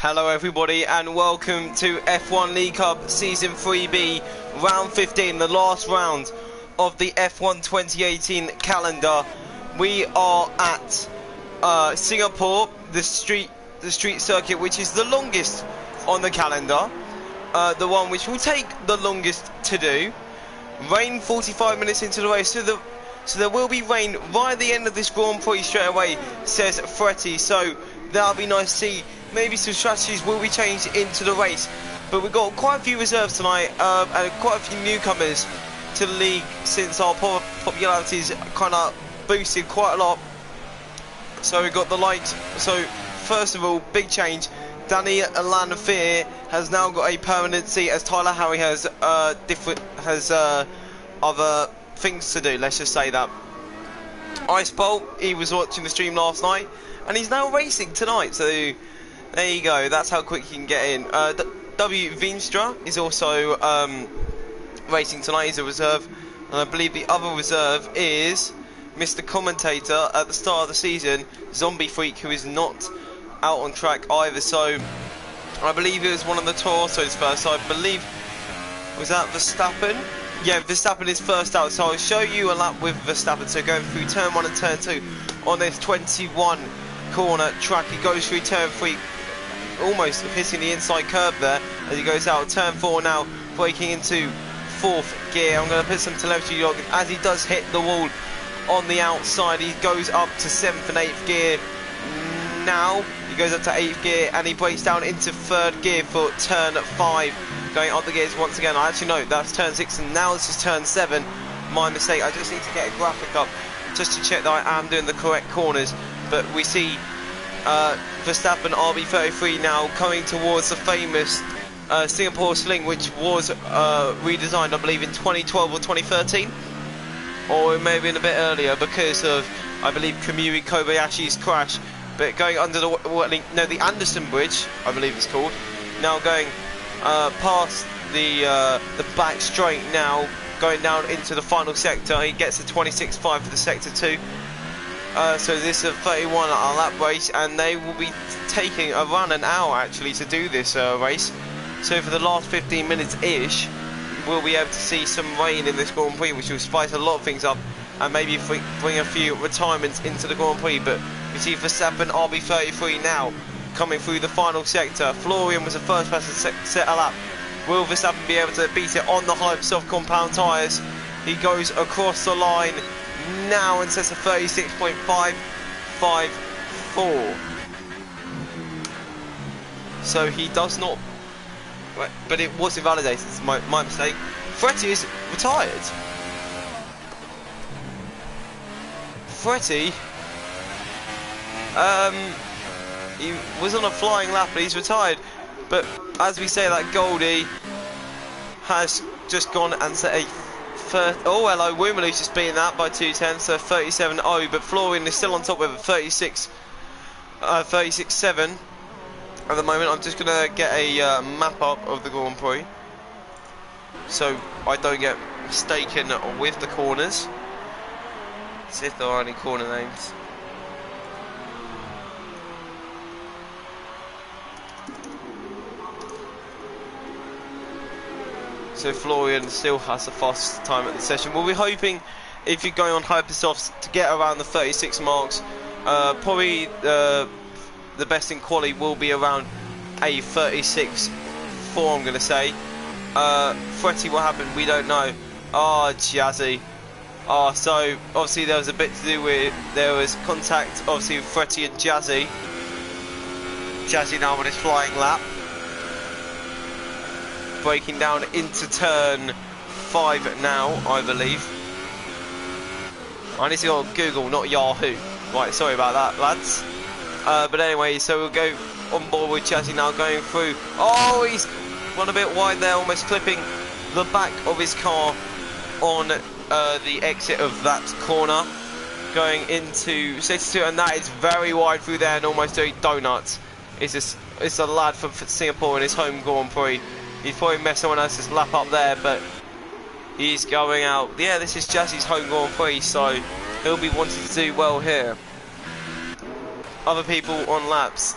Hello everybody and welcome to F1 League Cup Season 3B Round 15, the last round of the F1 2018 calendar. We are at Singapore, the street circuit, which is the longest on the calendar, the one which will take the longest to do. Rain 45 minutes into the race, so there will be rain right at the end of this Grand Prix straight away, says Fretti, so that'll be nice to see. Maybe some strategies will be changed into the race, but we've got quite a few reserves tonight, and quite a few newcomers to the league since our popularity is kind of boosted quite a lot. So we've got the likes. So first of all, big change. Danny Lanfear has now got a permanent seat, as Tyler Harry has other things to do. Let's just say that. Ice Bolt, he was watching the stream last night, and he's now racing tonight. So there you go, that's how quick you can get in. W. Veenstra is also racing tonight, he's a reserve. And I believe the other reserve is Mr. Commentator at the start of the season, Zombie Freak, who is not out on track either. So I believe it was one of the Torsos first, so I believe, was that Verstappen? Yeah, Verstappen is first out, so I'll show you a lap with Verstappen. So going through turn 1 and turn 2 on this 21 corner track, he goes through turn 3, almost hitting the inside curb there as he goes out. Turn 4 now, breaking into 4th gear. I'm going to put some telemetry log as he does hit the wall on the outside. He goes up to 7th and 8th gear. Now he goes up to 8th gear and he breaks down into 3rd gear for turn 5. Going up the gears once again. I actually know that's turn 6 and now this is turn 7. My mistake. I just need to get a graphic up just to check that I am doing the correct corners. But we see Verstappen RB33 now coming towards the famous Singapore Sling, which was redesigned, I believe, in 2012 or 2013, or it may have been a bit earlier because of, I believe, Kamui Kobayashi's crash. But going under the Anderson Bridge, I believe it's called, now going past the back straight now, going down into the final sector. He gets a 26.5 for the sector 2. So this is a 31 lap race, and they will be taking around an hour actually to do this race. So for the last 15 minutes ish, we'll be able to see some rain in this Grand Prix, which will spice a lot of things up and maybe bring a few retirements into the Grand Prix. But we see Verstappen RB33 now coming through the final sector. Florian was the first person to set a lap. Will Verstappen be able to beat it on the hype soft compound tyres? He goes across the line now and sets a 36.554. So he does not, but it was invalidated. It's my mistake. Fretti is retired. Fretti, he was on a flying lap, but he's retired. But as we say, that Goldie has just gone and set a oh hello, Woomaloo's just beating that by 2/10, so 37.0, but Florian is still on top with a 36.7 at the moment. I'm just going to get a map up of the Grand Prix so I don't get mistaken with the corners. See if there are any corner names. So Florian still has the fastest time at the session. We'll be hoping, if you're going on Hypersofts, to get around the 36 marks. Probably the best in quali will be around a 36.4, I'm going to say. Fretti, what happened? We don't know. Oh, Jazzy. Oh, so obviously there was a bit to do with, there was contact obviously with Fretti and Jazzy. Jazzy now on his flying lap, breaking down into turn 5 now, I believe. I need to go on Google, not Yahoo. Right, sorry about that, lads. But anyway, so we'll go on board with Jazzy now going through. Oh, he's gone a bit wide there, almost clipping the back of his car on the exit of that corner. Going into 62, and that is very wide through there and almost doing donuts. It's a lad from Singapore in his home Grand Prix. He's probably messed someone else's lap up there, but he's going out. Yeah, this is Jazzy's home Grand Prix, so he'll be wanting to do well here. Other people on laps.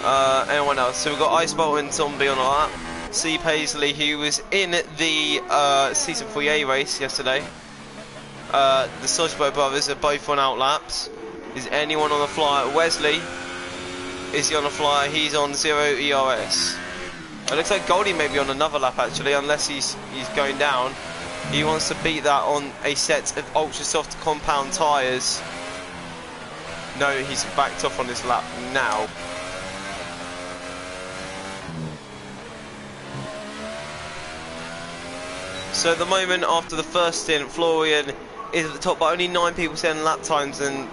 Anyone else? So we've got Icebolt and Zombie on our lap. C. Paisley, who was in the Season 3A race yesterday. The Sodgebo brothers are both on out laps. Is anyone on the flyer? Wesley, is he on the flyer? He's on 0 ERS. It looks like Goldie may be on another lap actually, unless he's going down. He wants to beat that on a set of ultra soft compound tyres. No, he's backed off on this lap now. So at the moment, after the first stint, Florian is at the top by only 9 people saying lap times and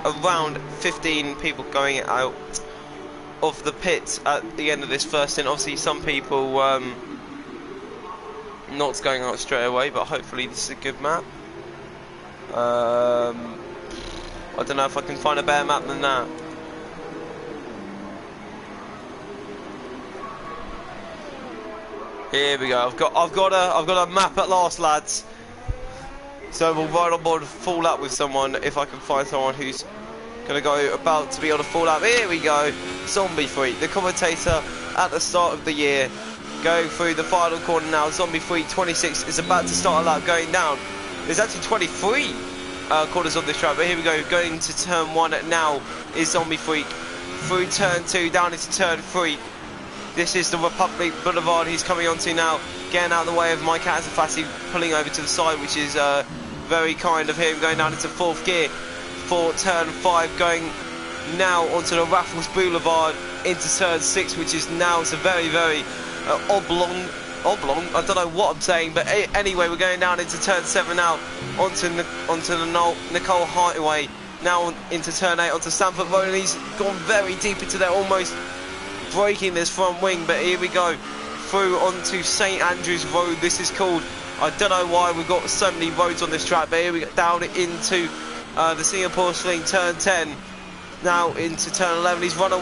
around 15 people going out of the pit at the end of this first stint. Obviously some people not going out straight away, but hopefully this is a good map. I don't know if I can find a better map than that. Here we go. I've got a map at last, lads. So we'll ride on board a full lap with someone if I can find someone who's gonna go about to be on a full lap. Here we go. Zombie Freak, the commentator at the start of the year, going through the final corner now. Zombie Freak 26 is about to start a lap going down. There's actually 23 corners on this track, but here we go. Going to turn 1 now is Zombie Freak. Through turn 2 down into turn 3. This is the Republic Boulevard he's coming onto now, getting out of the way of Mike Azafati, pulling over to the side, which is very kind of him, going down into 4th gear for turn 5, going now onto the Raffles Boulevard into turn 6, which is now it's a very, very oblong, I don't know what I'm saying, but anyway, we're going down into turn 7 now, onto the Nicole Highway, now into turn 8, onto Stamford Road, and he's gone very deep into there, almost breaking this front wing, but here we go through onto St Andrews Road. This is called, I don't know why we've got so many roads on this track, but here we get down into the Singapore Sling, turn 10 now into turn 11. He's run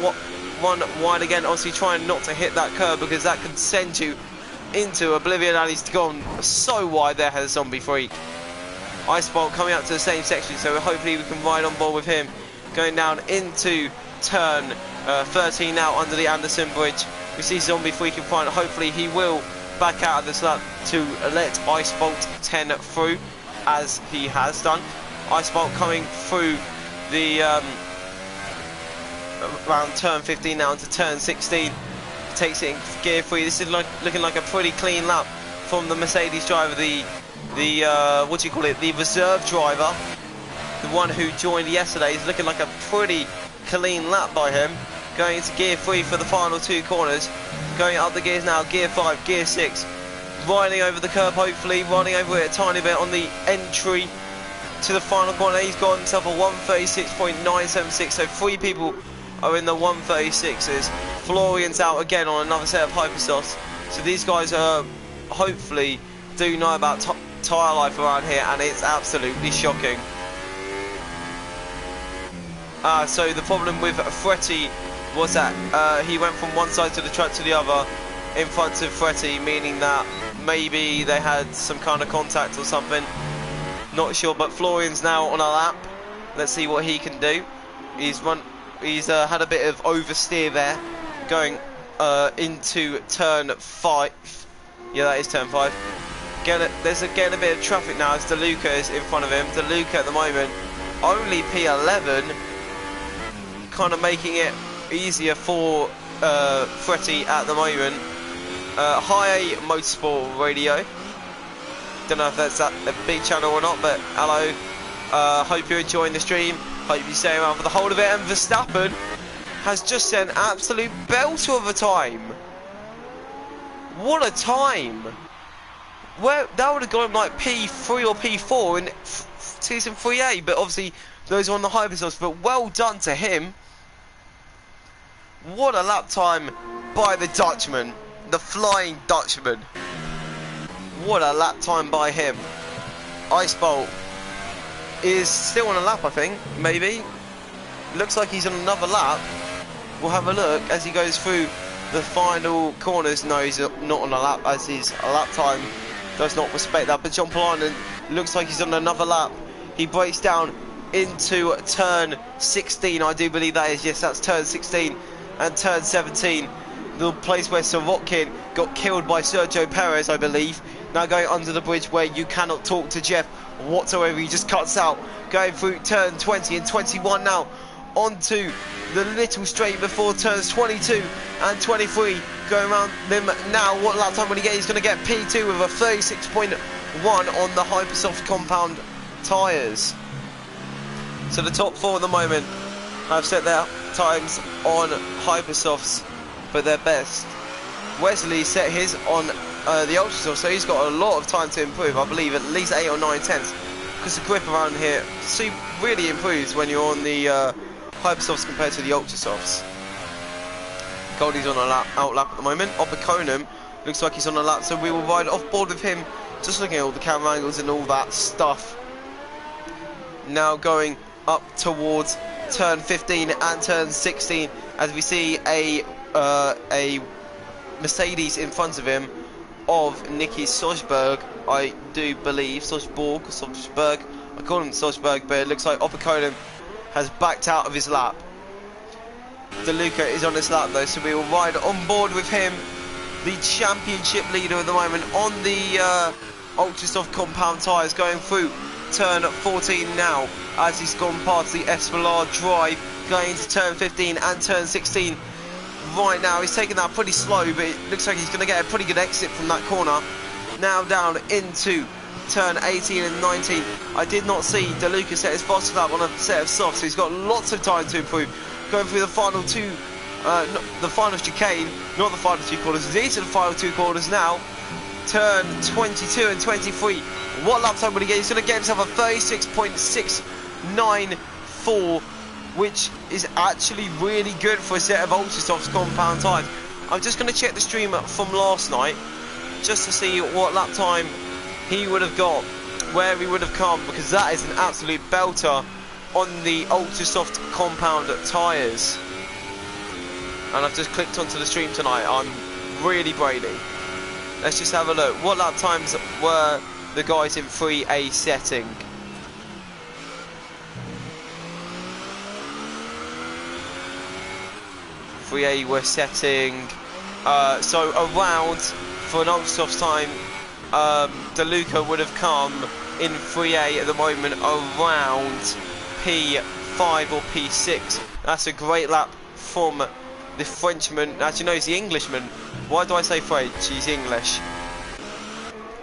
wide again, obviously trying not to hit that curb because that could send you into oblivion, and he's gone so wide there, has Zombie Freak. Icebolt coming out to the same section, so hopefully we can ride on board with him, going down into turn 13 now under the Anderson Bridge. We see Zombie Freak in front. Hopefully he will back out of this lap to let Icebolt 10 through, as he has done. Icebolt coming through the around turn 15 now into turn 16. Takes it in gear 3. This is looking like a pretty clean lap from the Mercedes driver, the what do you call it, the reserve driver, the one who joined yesterday. Is looking like a pretty clean lap by him, going into gear 3 for the final 2 corners, going up the gears now, gear 5, gear 6, riding over the curb, hopefully riding over it a tiny bit on the entry to the final corner. He's got himself a 136.976, so 3 people are in the 136s. Florian's out again on another set of hypersofts, so these guys are hopefully do know about tyre life around here, and it's absolutely shocking. So the problem with Fretty was that he went from one side of the track to the other in front of Fretty, meaning that maybe they had some kind of contact or something. Not sure, but Florian's now on a lap. Let's see what he can do. He's had a bit of oversteer there, going into turn 5. Yeah, that is turn 5. There's getting a bit of traffic now as DeLuca is in front of him. DeLuca at the moment only P11. Kind of making it easier for Fretty at the moment. Hi Motorsport Radio. Don't know if that's a big channel or not, but hello. Hope you're enjoying the stream. Hope you stay around for the whole of it. And Verstappen has just sent an absolute belter of a time. What a time! Well, that would have gone like P3 or P4 in Season 3A, but obviously those are on the hypersofts. But well done to him. What a lap time by the Dutchman, the Flying Dutchman. What a lap time by him. Icebolt is still on a lap, I think, maybe. Looks like he's on another lap. We'll have a look as he goes through the final corners. No, he's not on a lap, as his lap time does not respect that. But John Polanen looks like he's on another lap. He breaks down into turn 16, I do believe that is. Yes, that's turn 16. and turn 17. The place where Sorokin got killed by Sergio Perez, I believe. Now going under the bridge where you cannot talk to Jeff whatsoever. He just cuts out. Going through turn 20 and 21 now. Onto the little straight before turns 22 and 23. Going around them now. What lap time will he get? He's going to get P2 with a 36.1 on the Hypersoft compound tyres. So the top 4 at the moment have set their times on Hypersofts for their best. Wesley set his on the Ultrasoft, so he's got a lot of time to improve. I believe at least 8 or 9 tenths, because the grip around here really improves when you're on the Hypersofts compared to the Ultrasofts. Goldie's on a out lap at the moment. Opaconum looks like he's on a lap, so we will ride off board with him, just looking at all the camera angles and all that stuff. Now going up towards turn 15 and turn 16, as we see a Mercedes in front of him of Nicky Sosberg, I do believe. Sosberg, I call him Sosberg, but it looks like Opaconum has backed out of his lap. DeLuca is on his lap though, so we will ride on board with him, the championship leader at the moment on the Ultrasoft compound tyres, going through turn 14 now as he's gone past the Esplanade Drive, going into turn 15 and turn 16. Right now he's taking that pretty slow, but it looks like he's going to get a pretty good exit from that corner. Now down into turn 18 and 19. I did not see DeLuca set his fastest lap on a set of softs, so he's got lots of time to improve. Going through the final two, the final chicane, not the final 2 corners. He's into the final 2 corners now. Turn 22 and 23. What lap time will he get? He's going to get himself a 36.694, which is actually really good for a set of Ultrasofts compound tyres. I'm just going to check the stream from last night just to see what lap time he would have got, where he would have come, because that is an absolute belter on the Ultrasoft compound tyres. And I've just clicked onto the stream tonight. I'm really brainy. Let's just have a look. What lap times were the guys in 3A setting? We were setting so around, for an Ultrasoft time, DeLuca would have come in 3A at the moment around P5 or P6. That's a great lap from the Frenchman. Actually no, he's the Englishman. Why do I say French? He's English.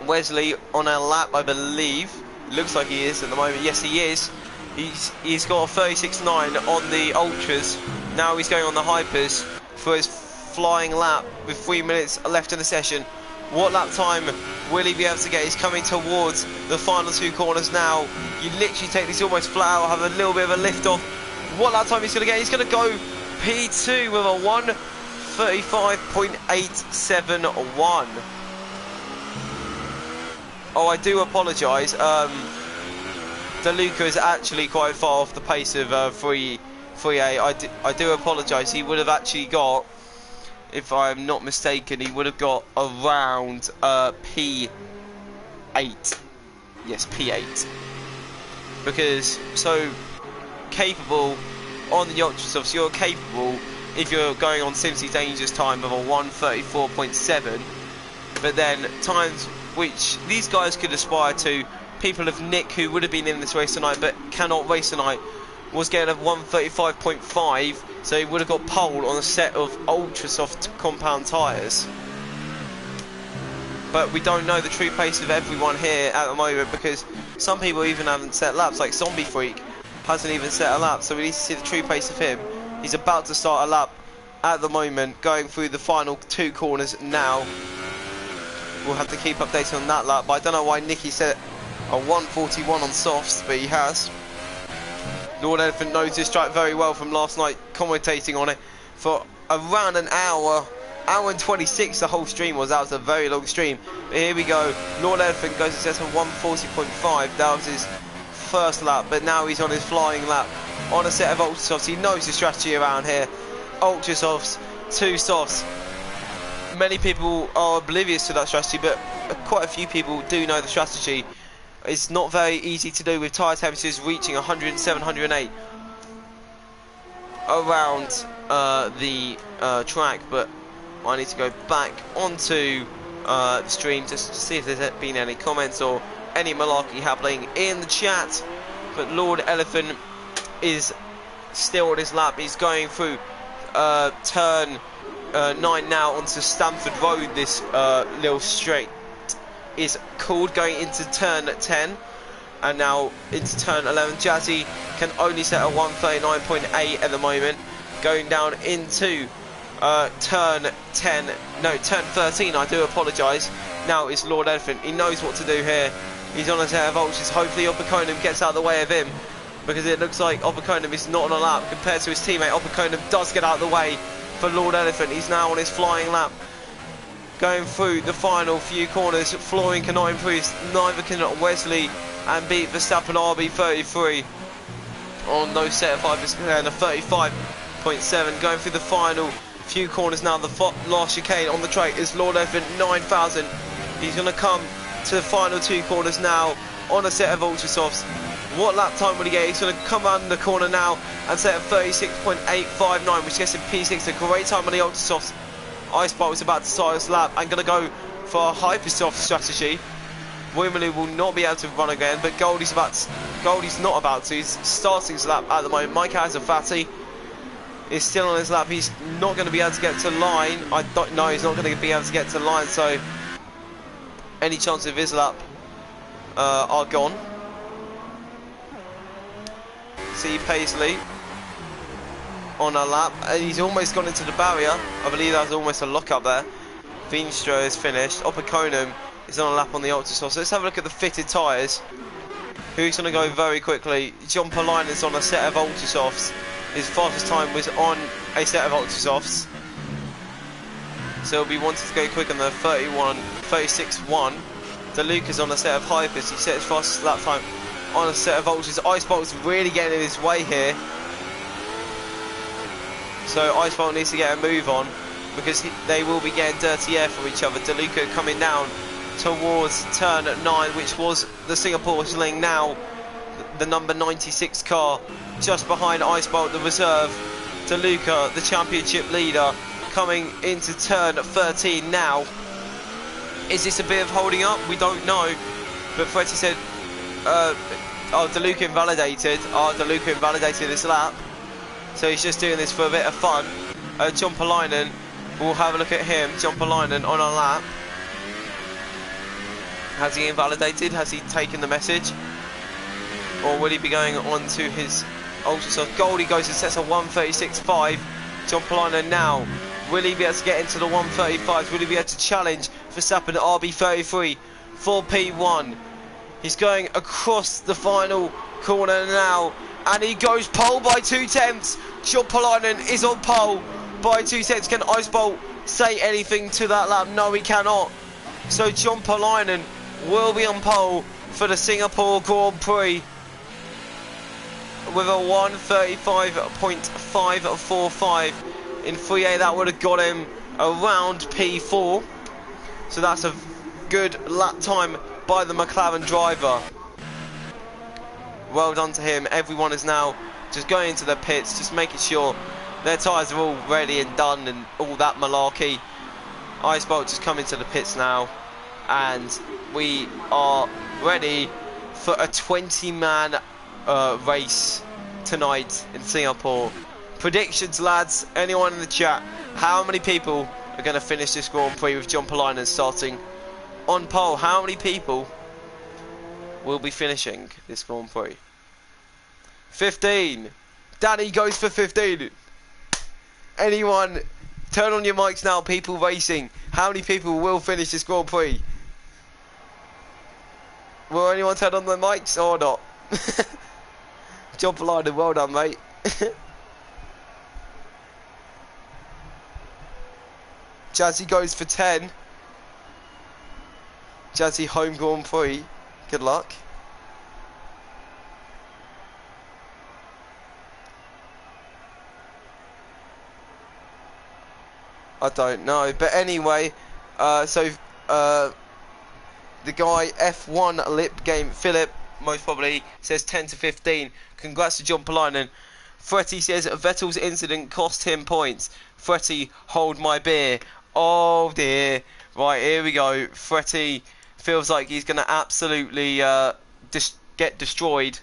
Wesley on a lap, I believe. Looks like he is at the moment. Yes, he is. He's got a 36.9 on the Ultras. Now he's going on the Hypers for his flying lap with 3 minutes left in the session. What lap time will he be able to get? He's coming towards the final 2 corners now. You literally take this almost flat out, have a little bit of a lift off. What lap time he's going to get? He's going to go P2 with a 1:35.871. Oh, I do apologise. DeLuca is actually quite far off the pace of 3A. I do apologise. He would have actually got, if I'm not mistaken, he would have got around P8. Yes, P8. Because so capable on the Ultrasofts, you're capable if you're going on Simpson's Dangerous time of a 1:34.7, but then times which these guys could aspire to, people of Nick who would have been in this race tonight but cannot race tonight, was getting a 1:35.5, so he would have got pole on a set of Ultrasoft compound tyres. But we don't know the true pace of everyone here at the moment, because some people even haven't set laps, like Zombie Freak hasn't even set a lap, so we need to see the true pace of him. He's about to start a lap at the moment, going through the final 2 corners now. We'll have to keep updating on that lap, but I don't know why Nicky set a 1:41 on softs, but he has. Lord Elephant knows this track very well from last night, commentating on it for around an hour and 26. The whole stream was. That was a very long stream. But here we go. Lord Elephant goes and sets a 1:40.5. That was his first lap, but now he's on his flying lap on a set of Ultrasofts. He knows the strategy around here. Ultrasofts, 2 softs. Many people are oblivious to that strategy, but quite a few people do know the strategy. It's not very easy to do with tyre temperatures reaching 107, 108. around the track, but I need to go back onto the stream just to see if there's been any comments or any malarkey happening in the chat. But Lord Elephant is still on his lap. He's going through turn 9 now onto Stamford Road. This little straight is called, going into turn 10 and now into turn 11. Jazzy can only set a 139.8 at the moment, going down into turn 13. I do apologise. Now it's Lord Elephant. He knows what to do here. He's on a set of ultras. Hopefully Oppenheim gets out of the way of him, because it looks like Oppenheim is not on a lap compared to his teammate. Oppenheim does get out of the way for Lord Elephant. He's now on his flying lap, going through the final few corners. Flooring cannot improve, neither can Wesley, and beat Verstappen RB33 on those set of 5% and a 35.7. Going through the final few corners now. The last chicane on the track is Lord Elephant 9000. He's going to come to the final two corners now on a set of ultra softs. What lap time will he get? He's going to come around the corner now and set a 36.859, which gets him P6. A great time on the ultra softs. Icebolt is about to start his lap and going to go for a hypersoft strategy. Wimberley will not be able to run again, but Goldie's not about to. He's starting his lap at the moment. Mike Azafati is still on his lap. He's not going to be able to get to line. I don't know. He's not going to be able to get to line, so any chance of his lap are gone. See Paisley on a lap, and he's almost gone into the barrier. I believe that was almost a lock up there. Veenstra is finished. Oppenheim is on a lap on the ultra soft. So let's have a look at the fitted tyres. Who's going to go very quickly? John Perline is on a set of ultra softs. His fastest time was on a set of ultra softs, so he'll be wanting to go quick on the 36.1. DeLuca's on a set of hypers. He set his fastest lap time on a set of ultras. Icebolt's really getting in his way here, so Icebolt needs to get a move on, because they will be getting dirty air from each other. DeLuca coming down towards turn 9, which was the Singapore Sling. Now the number 96 car just behind Icebolt, the reserve. DeLuca, the championship leader, coming into turn 13 now. Is this a bit of holding up? We don't know, but Freddie said DeLuca invalidated. DeLuca invalidated this lap, so he's just doing this for a bit of fun. John Perlinen, we'll have a look at him. John Perlinen on a lap. Has he invalidated? Has he taken the message? Or will he be going on to his ultra soft? Goldie goes and sets a 136.5. John Perlinen now. Will he be able to get into the 135s? Will he be able to challenge Verstappen at RB33 for P1? He's going across the final corner now, and he goes pole by 2/10. John Perlinen is on pole by 2/10. Can Icebolt say anything to that lap? No, he cannot. So John Perlinen will be on pole for the Singapore Grand Prix with a 135.545 in 3A. That would have got him around P4, so that's a good lap time by the McLaren driver. Well done to him. Everyone is now just going into their pits, just making sure their tyres are all ready and done and all that malarkey. Icebolt just coming to the pits now, and we are ready for a 20-man race tonight in Singapore. Predictions, lads. Anyone in the chat? How many people are going to finish this Grand Prix with John Perlinen starting on pole? How many people will be finishing this Grand Prix? 15. Danny goes for 15. Anyone? Turn on your mics now, people racing. How many people will finish this Grand Prix? Will anyone turn on their mics or not? John Perlinen, well done, mate. Jazzy goes for 10. Jazzy home Grand Prix. Good luck. I don't know, but anyway, the guy F1 lip game Philip most probably says 10 to 15. Congrats to John Perlinen Fretty says Vettel's incident cost him points. Fretty, hold my beer. Oh dear. Right, here we go. Fretty feels like he's going to absolutely get destroyed.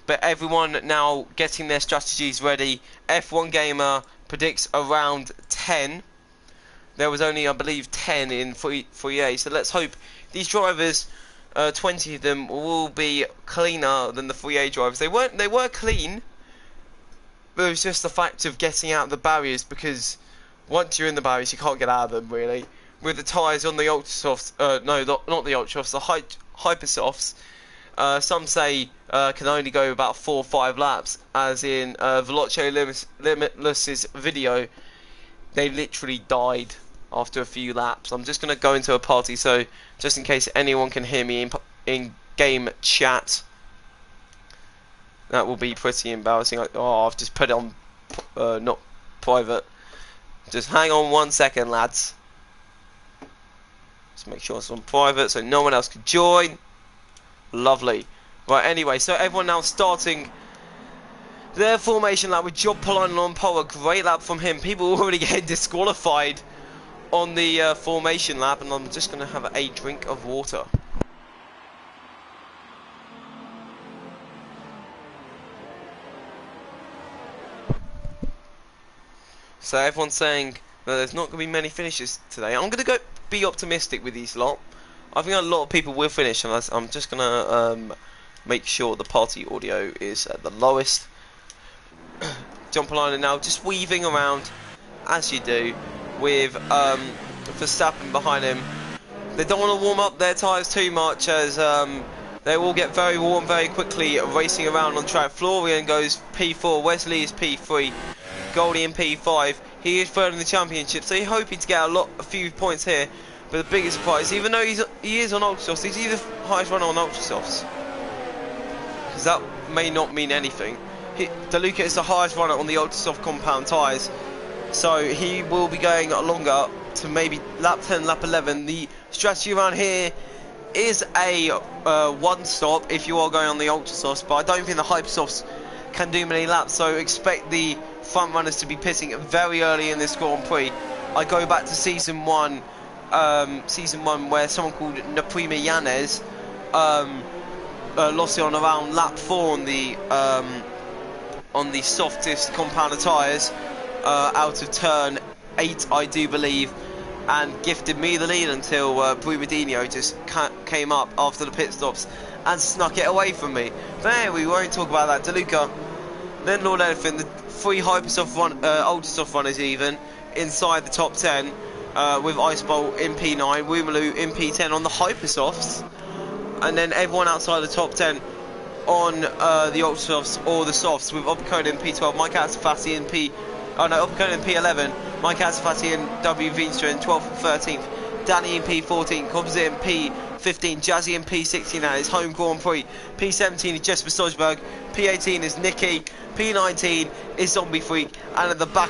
But everyone now getting their strategies ready. F1 Gamer predicts around 10. There was only, I believe, 10 in 3A. So let's hope these drivers, 20 of them, will be cleaner than the 3A drivers. They were clean, but it was just the fact of getting out of the barriers, because once you're in the barriers, you can't get out of them, really. With the tyres on the Ultra Softs, no, not the Ultra Softs, the Hyper Softs, some say can only go about 4 or 5 laps, as in Veloce Limitless's video. They literally died after a few laps. I'm just going to go into a party, so just in case anyone can hear me in game chat. That will be pretty embarrassing. Oh, I've just put it on not private. Just hang on 1 second, lads. Just make sure it's on private so no one else can join. Lovely. Right, anyway, so everyone now starting their formation lap with Job Polon on pole. A great lap from him. People already getting disqualified on the formation lap, and I'm just going to have a drink of water. So everyone's saying that there's not going to be many finishes today. I'm going to be optimistic with these lot. I think a lot of people will finish, and I'm just going to make sure the party audio is at the lowest. Jump line now just weaving around as you do, with Verstappen behind him. They don't want to warm up their tyres too much, as they will get very warm very quickly racing around on track. Florian goes P4, Wesley is P3, Goldie in P5. He is third in the championship, so he's hoping to get a few points here. But the biggest surprise, even though he is on Ultra Softs, he's the highest runner on Ultra Softs, because that may not mean anything. DeLuca is the highest runner on the Ultra Soft compound tyres, so he will be going longer to maybe lap 10, lap 11. The strategy around here is a one stop if you are going on the Ultra Softs, but I don't think the Hyper Softs can do many laps, so expect the front runners to be pitting very early in this Grand Prix. I go back to season one where someone called Naprima Yanez lost it on around lap 4 on the softest compound of tyres, out of turn 8 I do believe, and gifted me the lead until Brumadinho just came up after the pit stops and snuck it away from me. But anyway, we won't talk about that. DeLuca, then Lord Elephant, the 3 Ultra Soft runners even inside the top 10, with Icebolt in P9, Woomaloo in P10 on the Hyper Softs, and then everyone outside the top 10 on the Ultra Softs or the Softs, with Opcode in P12, Mike Atsafati in Opcode in P11, Mike Atsafati and W Veenstra in 12th and 13th, Danny in P14, Composite in P15, Jazzy in P16 at his home Grand Prix, P17 is Jesper Stojberg, P18 is Nicky, P19 is Zombie Freak, and at the back of